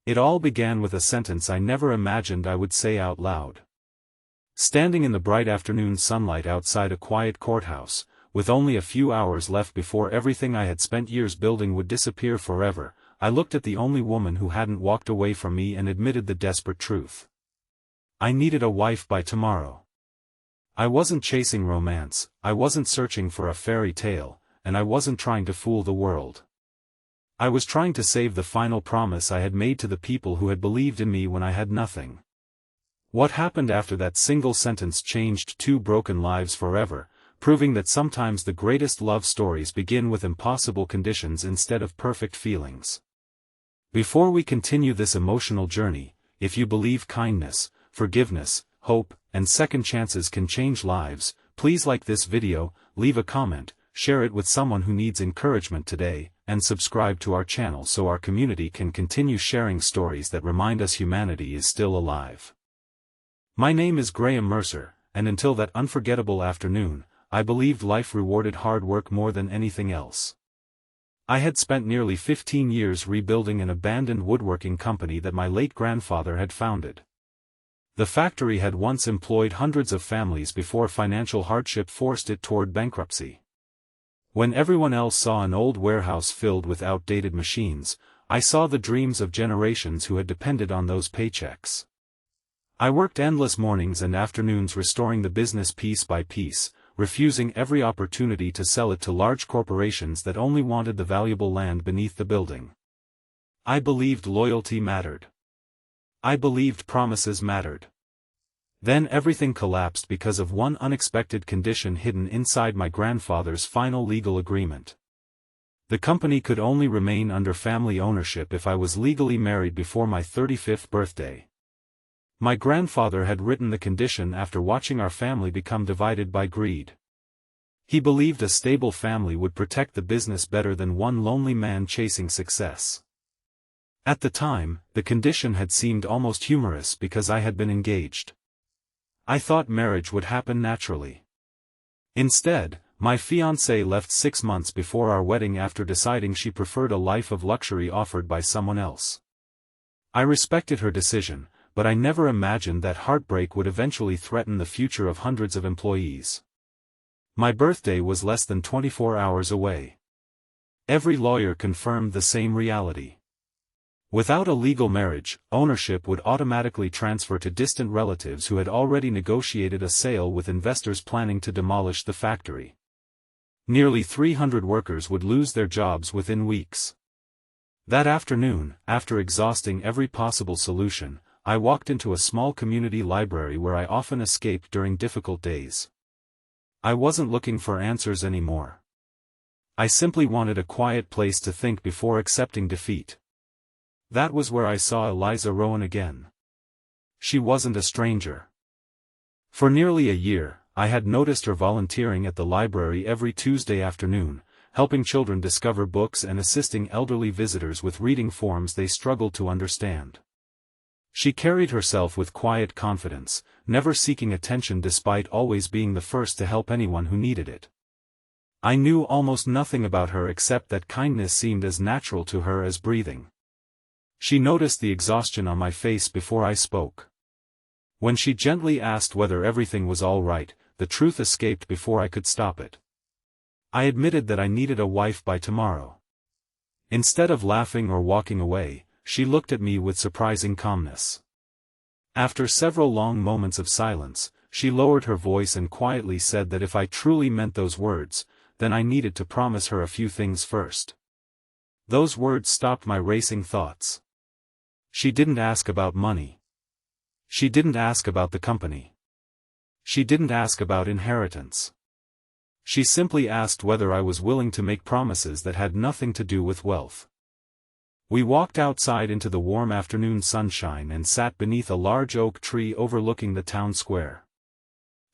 It all began with a sentence I never imagined I would say out loud. Standing in the bright afternoon sunlight outside a quiet courthouse, with only a few hours left before everything I had spent years building would disappear forever, I looked at the only woman who hadn't walked away from me and admitted the desperate truth. I needed a wife by tomorrow. I wasn't chasing romance, I wasn't searching for a fairy tale, and I wasn't trying to fool the world. I was trying to save the final promise I had made to the people who had believed in me when I had nothing. What happened after that single sentence changed 2 broken lives forever, proving that sometimes the greatest love stories begin with impossible conditions instead of perfect feelings. Before we continue this emotional journey, if you believe kindness, forgiveness, hope, and second chances can change lives, please like this video, leave a comment, share it with someone who needs encouragement today, and subscribe to our channel so our community can continue sharing stories that remind us humanity is still alive. My name is Graham Mercer, and until that unforgettable afternoon, I believed life rewarded hard work more than anything else. I had spent nearly 15 years rebuilding an abandoned woodworking company that my late grandfather had founded. The factory had once employed hundreds of families before financial hardship forced it toward bankruptcy. When everyone else saw an old warehouse filled with outdated machines, I saw the dreams of generations who had depended on those paychecks. I worked endless mornings and afternoons restoring the business piece by piece, refusing every opportunity to sell it to large corporations that only wanted the valuable land beneath the building. I believed loyalty mattered. I believed promises mattered. Then everything collapsed because of one unexpected condition hidden inside my grandfather's final legal agreement. The company could only remain under family ownership if I was legally married before my 35th birthday. My grandfather had written the condition after watching our family become divided by greed. He believed a stable family would protect the business better than one lonely man chasing success. At the time, the condition had seemed almost humorous because I had been engaged. I thought marriage would happen naturally. Instead, my fiancée left 6 months before our wedding after deciding she preferred a life of luxury offered by someone else. I respected her decision, but I never imagined that heartbreak would eventually threaten the future of hundreds of employees. My birthday was less than 24 hours away. Every lawyer confirmed the same reality. Without a legal marriage, ownership would automatically transfer to distant relatives who had already negotiated a sale with investors planning to demolish the factory. Nearly 300 workers would lose their jobs within weeks. That afternoon, after exhausting every possible solution, I walked into a small community library where I often escaped during difficult days. I wasn't looking for answers anymore. I simply wanted a quiet place to think before accepting defeat. That was where I saw Eliza Rowan again. She wasn't a stranger. For nearly a year, I had noticed her volunteering at the library every Tuesday afternoon, helping children discover books and assisting elderly visitors with reading forms they struggled to understand. She carried herself with quiet confidence, never seeking attention despite always being the first to help anyone who needed it. I knew almost nothing about her except that kindness seemed as natural to her as breathing. She noticed the exhaustion on my face before I spoke. When she gently asked whether everything was all right, the truth escaped before I could stop it. I admitted that I needed a wife by tomorrow. Instead of laughing or walking away, she looked at me with surprising calmness. After several long moments of silence, she lowered her voice and quietly said that if I truly meant those words, then I needed to promise her a few things first. Those words stopped my racing thoughts. She didn't ask about money. She didn't ask about the company. She didn't ask about inheritance. She simply asked whether I was willing to make promises that had nothing to do with wealth. We walked outside into the warm afternoon sunshine and sat beneath a large oak tree overlooking the town square.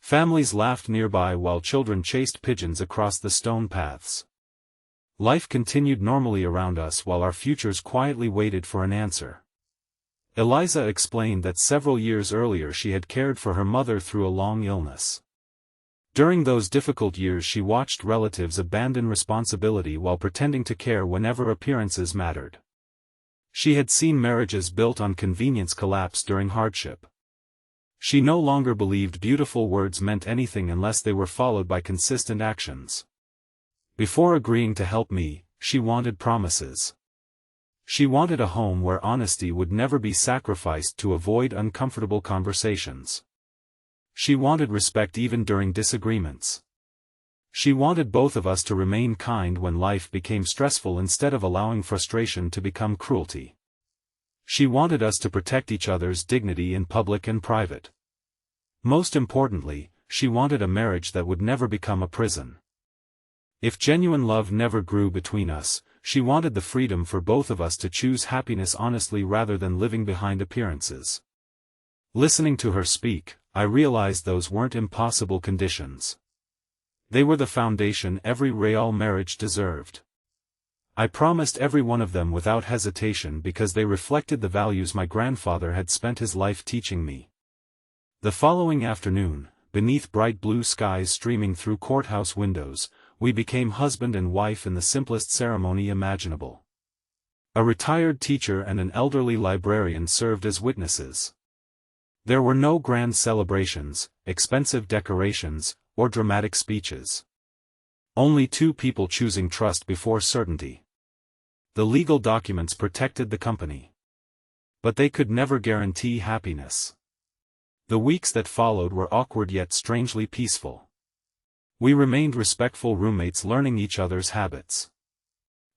Families laughed nearby while children chased pigeons across the stone paths. Life continued normally around us while our futures quietly waited for an answer. Eliza explained that several years earlier she had cared for her mother through a long illness. During those difficult years she watched relatives abandon responsibility while pretending to care whenever appearances mattered. She had seen marriages built on convenience collapse during hardship. She no longer believed beautiful words meant anything unless they were followed by consistent actions. Before agreeing to help me, she wanted promises. She wanted a home where honesty would never be sacrificed to avoid uncomfortable conversations. She wanted respect even during disagreements. She wanted both of us to remain kind when life became stressful instead of allowing frustration to become cruelty. She wanted us to protect each other's dignity in public and private. Most importantly, she wanted a marriage that would never become a prison. If genuine love never grew between us, she wanted the freedom for both of us to choose happiness honestly rather than living behind appearances. Listening to her speak, I realized those weren't impossible conditions. They were the foundation every real marriage deserved. I promised every one of them without hesitation because they reflected the values my grandfather had spent his life teaching me. The following afternoon, beneath bright blue skies streaming through courthouse windows, we became husband and wife in the simplest ceremony imaginable. A retired teacher and an elderly librarian served as witnesses. There were no grand celebrations, expensive decorations, or dramatic speeches. Only two people choosing trust before certainty. The legal documents protected the company. But they could never guarantee happiness. The weeks that followed were awkward yet strangely peaceful. We remained respectful roommates learning each other's habits.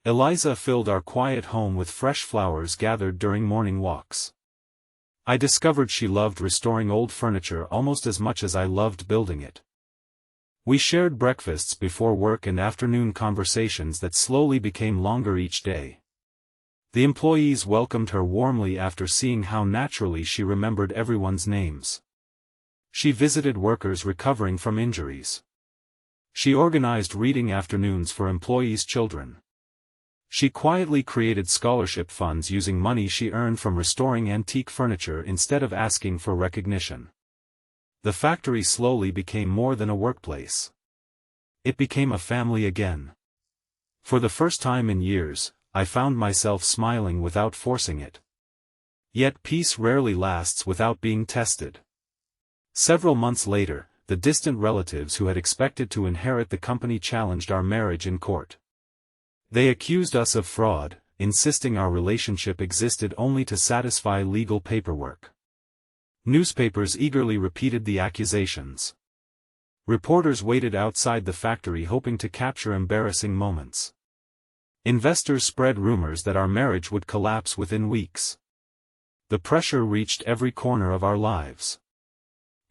Eliza filled our quiet home with fresh flowers gathered during morning walks. I discovered she loved restoring old furniture almost as much as I loved building it. We shared breakfasts before work and afternoon conversations that slowly became longer each day. The employees welcomed her warmly after seeing how naturally she remembered everyone's names. She visited workers recovering from injuries. She organized reading afternoons for employees' children. She quietly created scholarship funds using money she earned from restoring antique furniture instead of asking for recognition. The factory slowly became more than a workplace. It became a family again. For the first time in years, I found myself smiling without forcing it. Yet peace rarely lasts without being tested. Several months later, the distant relatives who had expected to inherit the company challenged our marriage in court. They accused us of fraud, insisting our relationship existed only to satisfy legal paperwork. Newspapers eagerly repeated the accusations. Reporters waited outside the factory hoping to capture embarrassing moments. Investors spread rumors that our marriage would collapse within weeks. The pressure reached every corner of our lives.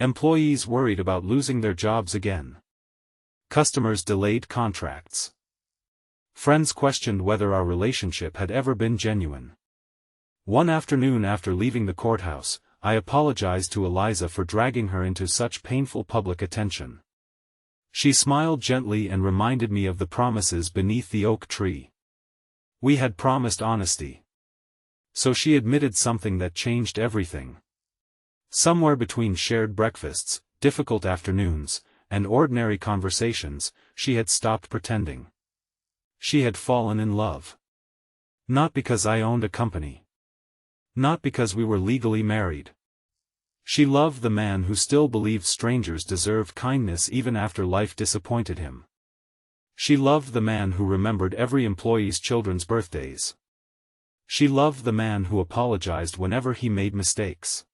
Employees worried about losing their jobs again. Customers delayed contracts. Friends questioned whether our relationship had ever been genuine. One afternoon after leaving the courthouse, I apologized to Eliza for dragging her into such painful public attention. She smiled gently and reminded me of the promises beneath the oak tree. We had promised honesty. So she admitted something that changed everything. Somewhere between shared breakfasts, difficult afternoons, and ordinary conversations, she had stopped pretending. She had fallen in love. Not because I owned a company. Not because we were legally married. She loved the man who still believed strangers deserved kindness even after life disappointed him. She loved the man who remembered every employee's children's birthdays. She loved the man who apologized whenever he made mistakes.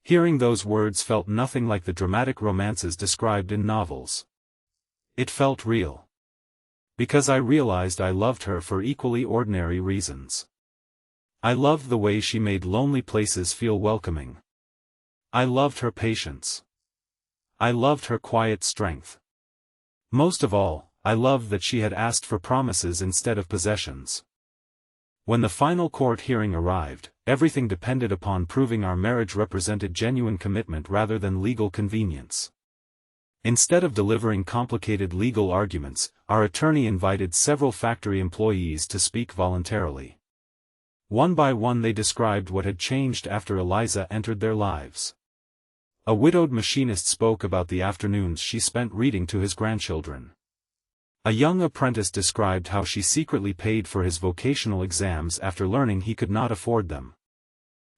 Hearing those words felt nothing like the dramatic romances described in novels. It felt real. Because I realized I loved her for equally ordinary reasons. I loved the way she made lonely places feel welcoming. I loved her patience. I loved her quiet strength. Most of all, I loved that she had asked for promises instead of possessions. When the final court hearing arrived, everything depended upon proving our marriage represented genuine commitment rather than legal convenience. Instead of delivering complicated legal arguments, our attorney invited several factory employees to speak voluntarily. One by one they described what had changed after Eliza entered their lives. A widowed machinist spoke about the afternoons she spent reading to his grandchildren. A young apprentice described how she secretly paid for his vocational exams after learning he could not afford them.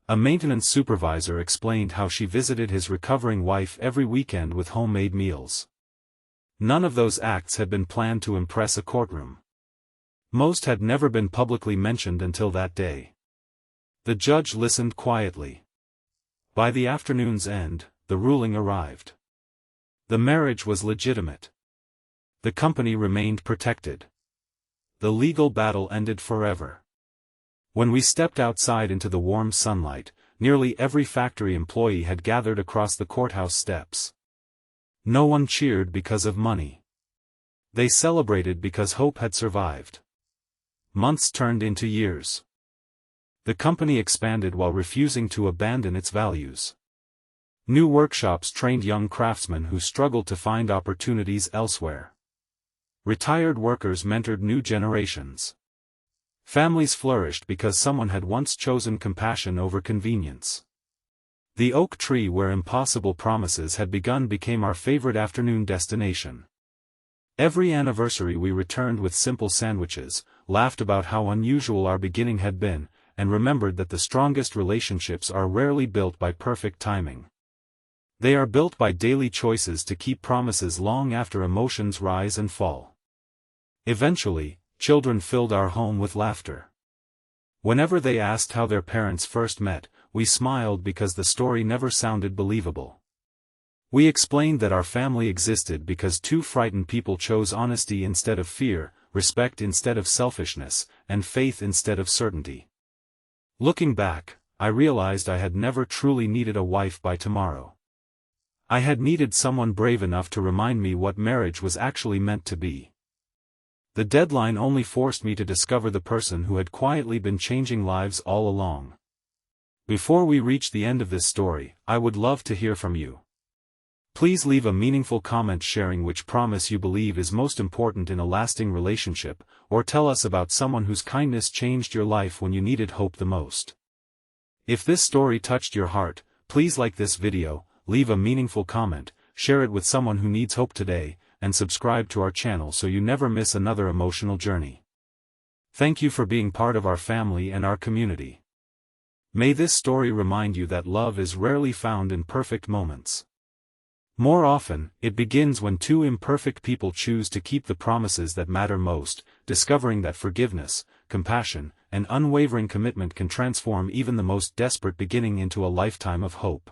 A maintenance supervisor explained how she visited his recovering wife every weekend with homemade meals. None of those acts had been planned to impress a courtroom. Most had never been publicly mentioned until that day. The judge listened quietly. By the afternoon's end, the ruling arrived. The marriage was legitimate. The company remained protected. The legal battle ended forever. When we stepped outside into the warm sunlight, nearly every factory employee had gathered across the courthouse steps. No one cheered because of money. They celebrated because hope had survived. Months turned into years. The company expanded while refusing to abandon its values. New workshops trained young craftsmen who struggled to find opportunities elsewhere. Retired workers mentored new generations. Families flourished because someone had once chosen compassion over convenience. The oak tree where impossible promises had begun became our favorite afternoon destination. Every anniversary we returned with simple sandwiches, laughed about how unusual our beginning had been, and remembered that the strongest relationships are rarely built by perfect timing. They are built by daily choices to keep promises long after emotions rise and fall. Eventually, children filled our home with laughter. Whenever they asked how their parents first met, we smiled because the story never sounded believable. We explained that our family existed because two frightened people chose honesty instead of fear, respect instead of selfishness, and faith instead of certainty. Looking back, I realized I had never truly needed a wife by tomorrow. I had needed someone brave enough to remind me what marriage was actually meant to be. The deadline only forced me to discover the person who had quietly been changing lives all along. Before we reach the end of this story, I would love to hear from you. Please leave a meaningful comment sharing which promise you believe is most important in a lasting relationship, or tell us about someone whose kindness changed your life when you needed hope the most. If this story touched your heart, please like this video, leave a meaningful comment, share it with someone who needs hope today, and subscribe to our channel so you never miss another emotional journey. Thank you for being part of our family and our community. May this story remind you that love is rarely found in perfect moments. More often, it begins when two imperfect people choose to keep the promises that matter most, discovering that forgiveness, compassion, and unwavering commitment can transform even the most desperate beginning into a lifetime of hope.